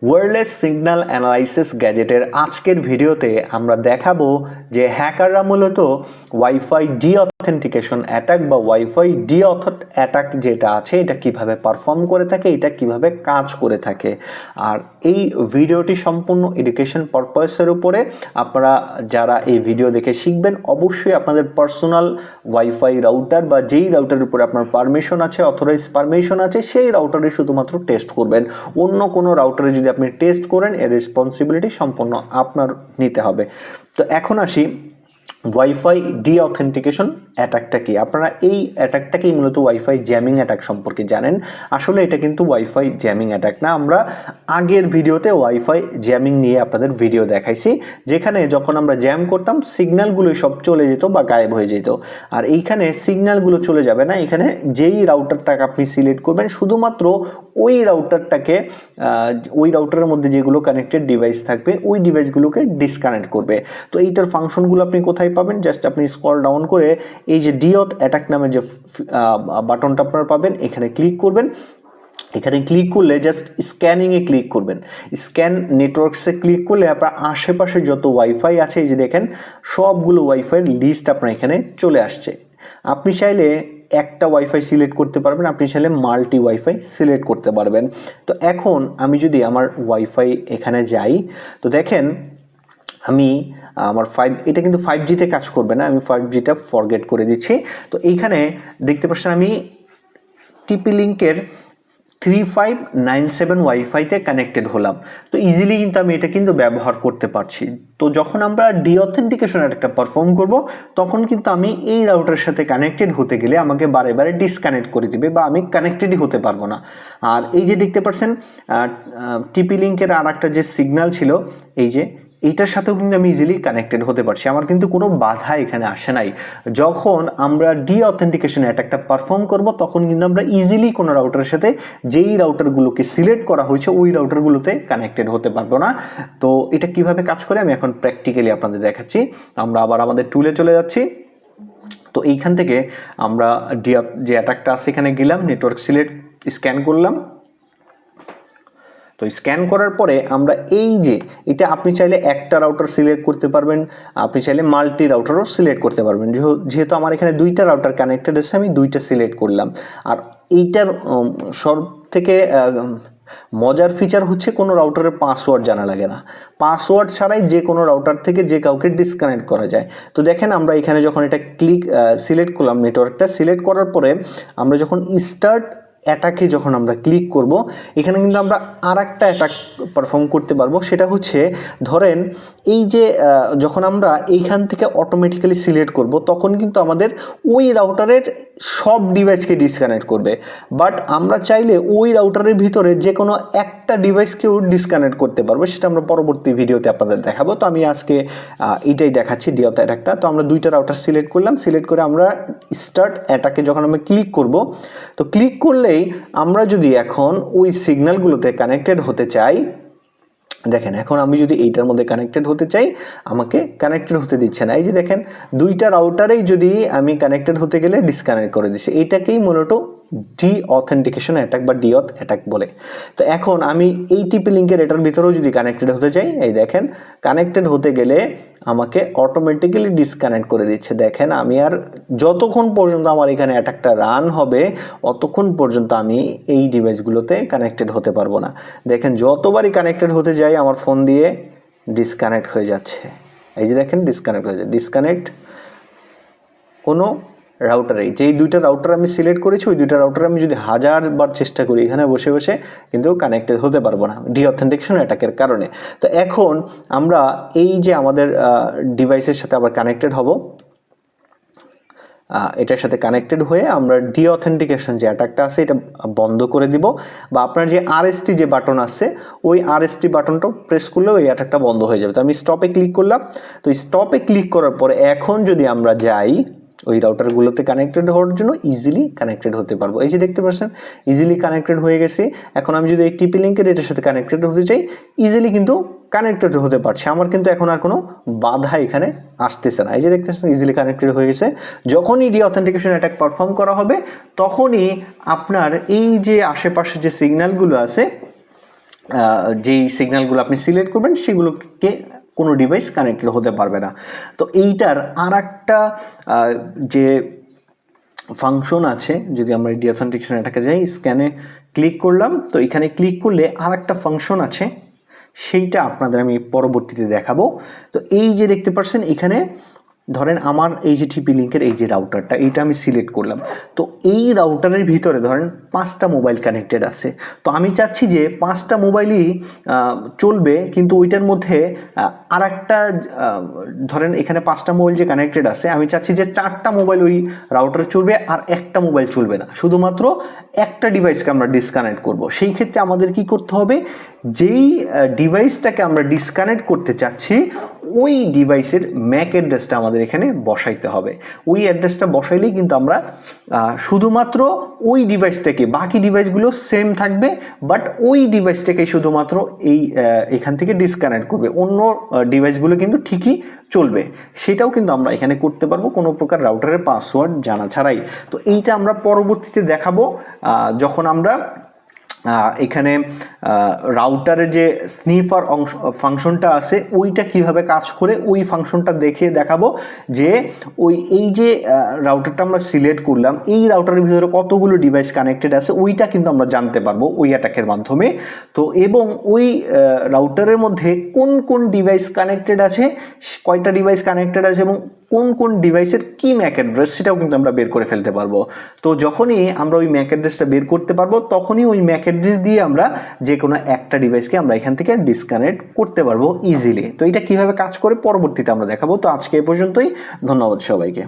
Wireless signal analysis গ্যাজেটের আজকের ভিডিওতে আমরা দেখাবো যে হ্যাকাররা মূলত ওয়াইফাই ডিঅথেন্টিকেশন অ্যাটাক বা ওয়াইফাই ডিঅথ অ্যাটাক যেটা আছে এটা কিভাবে পারফর্ম করে থাকে, এটা কিভাবে কাজ করে থাকে। আর এই ভিডিওটি সম্পূর্ণ এডুকেশন পারপাসের উপরে। আপনারা যারা এই ভিডিও দেখে শিখবেন অবশ্যই আপনাদের পার্সোনাল ওয়াইফাই রাউটার বা যেই রাউটারের উপরে আপনার পারমিশন আছে, অথরাইজ পারমিশন আছে, সেই রাউটারে শুধুমাত্র টেস্ট করবেন। অন্য কোনো রাউটারে যদি আপনি টেস্ট করেন এর রেসপন্সিবিলিটি সম্পূর্ণ আপনার নিতে হবে। তো এখন আসি ওয়াইফাই ডিঅথেন্টিকেশন অ্যাটাকটা কি। আপনারা এই অ্যাটাকটাকেই মূলত ওয়াইফাই জ্যামিং অ্যাটাক সম্পর্কে জানেন। আসলে এটা কিন্তু ওয়াইফাই জ্যামিং অ্যাটাক না। আমরা আগের ভিডিওতে ওয়াইফাই জ্যামিং নিয়ে আপনাদের ভিডিও দেখাইছি, যেখানে যখন আমরা জ্যাম করতাম সিগন্যালগুলো সব চলে যেত বা গায়েব হয়ে যেত। আর এইখানে সিগন্যালগুলো চলে যাবে না, এখানে যেই রাউটারটাকে আপনি সিলেক্ট করবেন শুধুমাত্র ওই রাউটারটাকে ওই রাউটারের মধ্যে যেগুলো কানেক্টেড ডিভাইস থাকবে ওই ডিভাইসগুলোকে ডিসকানেক্ট করবে। তো এইটার ফাংশনগুলো আপনি কোথায় পাবেন? জাস্ট আপনি স্ক্রল ডাউন করে এই যে ডিঅথ অ্যাটাক নামের যে বাটনটা আপনারা পাবেন এখানে ক্লিক করবেন। এখানে ক্লিক করলে জাস্ট স্ক্যানিংয়ে ক্লিক করবেন। স্ক্যান নেটওয়ার্কসে ক্লিক করলে আপনার আশেপাশে যত ওয়াইফাই আছে এই যে দেখেন সবগুলো ওয়াইফাইয়ের লিস্ট আপনার এখানে চলে আসছে। আপনি চাইলে একটা ওয়াইফাই সিলেক্ট করতে পারবেন, আপনি চাইলে মাল্টি ওয়াইফাই সিলেক্ট করতে পারবেন। তো এখন আমি যদি আমার ওয়াইফাই এখানে যাই তো দেখেন আমি আমার এটা কিন্তু 5Gতে কাজ করবে না, আমি 5Gটা ফরগেট করে দিচ্ছি। তো এইখানে দেখতে পাচ্ছেন আমি টিপি লিঙ্কের 3597 ওয়াইফাইতে কানেক্টেড হলাম। তো ইজিলি কিন্তু আমি এটা কিন্তু ব্যবহার করতে পারছি। তো যখন আমরা ডিঅথেন্টিকেশন একটা পারফর্ম করব তখন কিন্তু আমি এই রাউটারের সাথে কানেক্টেড হতে গেলে আমাকে বারে বারে ডিসকানেক্ট করে দিবে বা আমি কানেক্টেডই হতে পারবো না। আর এই যে দেখতে পাচ্ছেন টিপি লিঙ্কের আর একটা যে সিগন্যাল ছিল এই যে এইটার সাথেও কিন্তু আমি ইজিলি কানেক্টেড হতে পারছি, আমার কিন্তু কোনো বাধা এখানে আসে নাই। যখন আমরা ডিঅথেন্টিকেশন অ্যাটাকটা পারফর্ম করব তখন কিন্তু আমরা ইজিলি কোনো রাউটারের সাথে যেই রাউটারগুলোকে সিলেক্ট করা হয়েছে ওই রাউটারগুলোতে কানেক্টেড হতে পারবো না। তো এটা কিভাবে কাজ করে আমি এখন প্র্যাকটিক্যালি আপনাদের দেখাচ্ছি। আমরা আবার আমাদের টুলে চলে যাচ্ছি। তো এইখান থেকে আমরা যে অ্যাটাকটা আছে এখানে গেলাম, নেটওয়ার্ক সিলেক্ট স্ক্যান করলাম। তো স্ক্যান করার পরে আমরা এই যে এটা আপনি চাইলে একটা রাউটার সিলেক্ট করতে পারবেন, আপনি চাইলে মাল্টি রাউটারও সিলেক্ট করতে পারবেন। যেহেতু আমার এখানে দুইটা রাউটার কানেক্টেড আছে আমি দুইটা সিলেক্ট করলাম। আর এইটার সব থেকে মজার ফিচার হচ্ছে কোনো রাউটারের পাসওয়ার্ড জানা লাগে না। পাসওয়ার্ড ছাড়াই যে কোনো রাউটার থেকে যে কাউকে ডিসকানেক্ট করা যায়। তো দেখেন আমরা এখানে যখন এটা সিলেক্ট করলাম, নেটওয়ার্কটা সিলেক্ট করার পরে আমরা যখন স্টার্ট অ্যাটাকে যখন আমরা ক্লিক করব এখানে কিন্তু আমরা আর একটা অ্যাটাক পারফর্ম করতে পারবো। সেটা হচ্ছে ধরেন এই যে যখন আমরা এইখান থেকে অটোমেটিক্যালি সিলেক্ট করব তখন কিন্তু আমাদের ওই রাউটারের সব ডিভাইসকে ডিসকানেক্ট করবে। বাট আমরা চাইলে ওই রাউটারের ভিতরে যে কোনো একটা ডিভাইসকেও ডিসকানেক্ট করতে পারবো, সেটা আমরা পরবর্তী ভিডিওতে আপনাদের দেখাবো। তো আমি আজকে এইটাই দেখাচ্ছি ডিঅথ অ্যাটাকটা। তো আমরা দুইটা রাউটার সিলেক্ট করলাম, সিলেক্ট করে আমরা স্টার্ট অ্যাটাকে যখন আমরা ক্লিক করব তো ক্লিক করলে আমরা যদি এখন ওই সিগন্যালগুলোতে কানেক্টেড হতে চাই, দেখেন এখন আমি যদি এইটার মধ্যে কানেক্টেড হতে চাই আমাকে কানেক্টেড হতে দিচ্ছে না। এই যে দেখেন দুইটা রাউটারেই যদি আমি কানেক্টেড হতে গেলে ডিসকানেক্ট করে দিচ্ছে। এইটাকেই মূলত ডিঅথেন্টিকেশন অ্যাটাক বা ডিঅথ অ্যাটাক বলে। তো এখন আমি এই টিপি লিঙ্কের এটার ভিতরেও যদি কানেক্টেড হতে চাই, এই দেখেন কানেক্টেড হতে গেলে আমাকে অটোমেটিক্যালি ডিসকানেক্ট করে দিচ্ছে। দেখেন আমি আর যতক্ষণ পর্যন্ত আমার এখানে অ্যাটাকটা রান হবে অতক্ষণ পর্যন্ত আমি এই ডিভাইসগুলোতে কানেক্টেড হতে পারবো না। দেখেন যতবারই কানেক্টেড হতে যাই আমার ফোন দিয়ে ডিসকানেক্ট হয়ে যাচ্ছে। এই যে দেখেন ডিসকানেক্ট হয়ে যায়। ডিসকানেক্ট কোনো রাউটারে যেই দুইটা রাউটার আমি সিলেক্ট করেছি ওই দুইটা রাউটার আমি যদি 1000 বার চেষ্টা করি এখানে বসে বসে কিন্তু কানেক্টেড হতে পারবো না ডিঅথেন্টিকেশন অ্যাটাকের কারণে। তো এখন আমরা এই যে আমাদের ডিভাইসের সাথে আবার কানেক্টেড হব, এটার সাথে কানেক্টেড হয়ে আমরা ডিঅথেন্টিকেশন যে অ্যাটাকটা আছে এটা বন্ধ করে দিব, বা আপনার যে আরএসটি যে বাটন আছে ওই আরএসটি বাটনটাও প্রেস করলে ওই অ্যাটাকটা বন্ধ হয়ে যাবে। তো আমি স্টপে ক্লিক করলাম। তো স্টপে ক্লিক করার পরে এখন যদি আমরা যাই ওই রাউটারগুলোতে কানেক্টেড হওয়ার জন্য ইজিলি কানেক্টেড হতে পারবো। এই যে দেখতে পাচ্ছেন ইজিলি কানেক্টেড হয়ে গেছে। এখন আমি যদি এই টিপি লিঙ্কের এটার সাথে কানেক্টেড হতে চাই ইজিলি কিন্তু কানেক্টেড হতে পারছে, আমার কিন্তু এখন আর কোনো বাধা এখানে আসতেছে না। এই যে দেখতে পাচ্ছেন ইজিলি কানেক্টেড হয়ে গেছে। যখনই ডিঅথেন্টিকেশন অ্যাটাক পারফর্ম করা হবে তখনই আপনার এই যে আশেপাশে যে সিগন্যালগুলো আছে যেই সিগন্যালগুলো আপনি সিলেক্ট করবেন সেগুলোকে কোনো ডিভাইস কানেক্টেড হতে পারবে না। তো এইটার আর একটা যে ফাংশন আছে, যদি আমরা ডিঅথেন্টিকেশন এটাকে যাই, স্ক্যানে ক্লিক করলাম, তো এখানে ক্লিক করলে আর একটা ফাংশন আছে, সেইটা আপনাদের আমি পরবর্তীতে দেখাবো। তো এই যে দেখতে পাচ্ছেন এখানে ধরেন আমার এই যে টিপি লিঙ্কের এই যে রাউটারটা, এইটা আমি সিলেক্ট করলাম। তো এই রাউটারের ভিতরে ধরেন 5টা মোবাইল কানেক্টেড আছে। তো আমি চাচ্ছি যে 5টা মোবাইলই চলবে, কিন্তু ওইটার মধ্যে আর একটা ধরেন এখানে 5টা মোবাইল যে কানেক্টেড আছে, আমি চাচ্ছি যে 4টা মোবাইল ওই রাউটারে চলবে আর একটা মোবাইল চলবে না, শুধুমাত্র একটা ডিভাইসকে আমরা ডিসকানেক্ট করব। সেই ক্ষেত্রে আমাদের কি করতে হবে, যেই ডিভাইসটাকে আমরা ডিসকানেক্ট করতে চাচ্ছি ওই ডিভাইসের ম্যাক অ্যাড্রেসটা আমাদের এখানে বসাইতে হবে। ওই অ্যাড্রেসটা বসাইলেই কিন্তু আমরা শুধুমাত্র ওই ডিভাইসটাকে, বাকি ডিভাইসগুলো সেম থাকবে, বাট ওই ডিভাইসটাকে শুধুমাত্র এখান থেকে ডিসকানেক্ট করবে, অন্য ডিভাইসগুলো কিন্তু ঠিকই চলবে। সেটাও কিন্তু আমরা এখানে করতে পারবো কোনো প্রকার রাউটারের পাসওয়ার্ড জানা ছাড়াই। তো এইটা আমরা পরবর্তীতে দেখাবো যখন আমরা এখানে রাউটারের যে স্নিফার ফাংশনটা আছে ওইটা কিভাবে কাজ করে ওই ফাংশনটা দেখাবো, যে এই যে রাউটারটা আমরা সিলেক্ট করলাম, এই রাউটারের ভিতরে কতগুলো ডিভাইস কানেক্টেড আছে ওইটা কিন্তু আমরা জানতে পারবো ওই অ্যাটাকের মাধ্যমে। তো এবং ওই রাউটারের মধ্যে কোন কোন ডিভাইস কানেক্টেড আছে, কয়টা ডিভাইস কানেক্টেড আছে এবং কোন কোন ডিভাইসের কি ম্যাক অ্যাড্রেস, সেটাও কিন্তু আমরা বের করে ফেলতে পারবো। তো যখনই আমরা ওই ম্যাক অ্যাড্রেসটা বের করতে পারবো, তখনই ওই ম্যাক অ্যাড্রেস দিয়ে আমরা যে কোনো একটা ডিভাইসকে আমরা এখান থেকে ডিসকানেক্ট করতে পারবো ইজিলি। তো এটা কিভাবে কাজ করে পরবর্তীতে আমরা দেখাবো। তো আজকে এই পর্যন্তই, ধন্যবাদ সবাইকে।